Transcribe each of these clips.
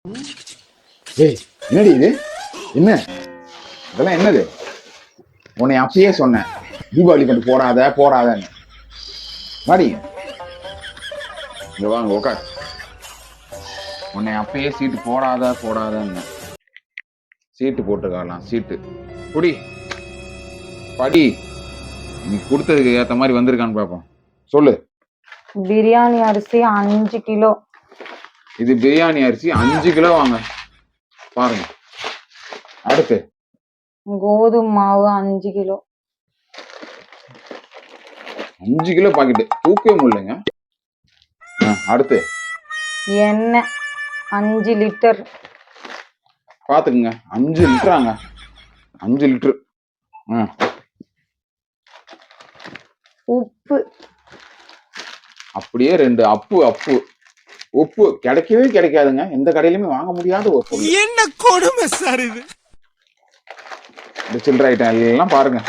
ஏய், என்னடி இது? என்ன இதெல்லாம் என்னது? உன்னை அப்பயே சொன்னேன், தீபாவளி கொண்டு போடாதன்னு. மாடி இங்க வாங்க உட்கார். உன்னை அப்பயே சீட்டு போடாதன்னு. சீட்டு போட்டுக்கலாம். சீட்டு குடி, படி. நீ கொடுத்ததுக்கு ஏத்த மாதிரி வந்திருக்கான்னு பாப்போம். சொல்லு. பிரியாணி அரிசி 5 கிலோ. இது பிரியாணி அரிசி 5 கிலோ வாங்க பாருங்க. அடுத்து கோதுமை மாவு 5 கிலோ. 5 கிலோ பாக்கெட்டு தூக்கவே முடியலங்க. அடுத்து எண்ணெய் 5 லிட்டர். பாத்துக்குங்க, 5 லிட்டராங்க. 5 லிட்டரு. உப்பு அப்படியே 2 அப்பு. உப்பு கிடைக்கவே கிடைக்காதுங்க, எந்த கடையிலுமே வாங்க முடியாத ஒரு பொருள். என்ன கொடுமை சார் இது. இந்த சில்லறை ஐட்டம் எல்லாம் பாருங்க.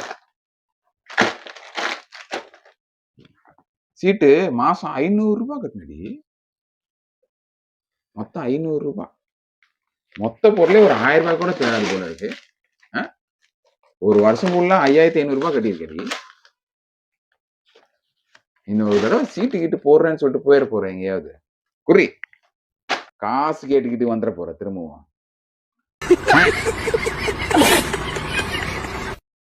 சீட்டு மாசம் 500 ரூபாய் கட்டினடி. மொத்தம் 500 ரூபாய். மொத்த பொருளே ஒரு 1000 ரூபாய் கூட தேடாது போல இருக்கு. ஒரு வருஷம் ஃபுல்லா 5500 ரூபாய் கட்டியிருக்கடி. இன்னொரு தடவை சீட்டு கிட்டு போடுறேன்னு சொல்லிட்டு போயிட போறேன் எங்கேயாவது. குறி காசு கேட்டுக்கிட்டு வந்துட போற திரும்பவும்.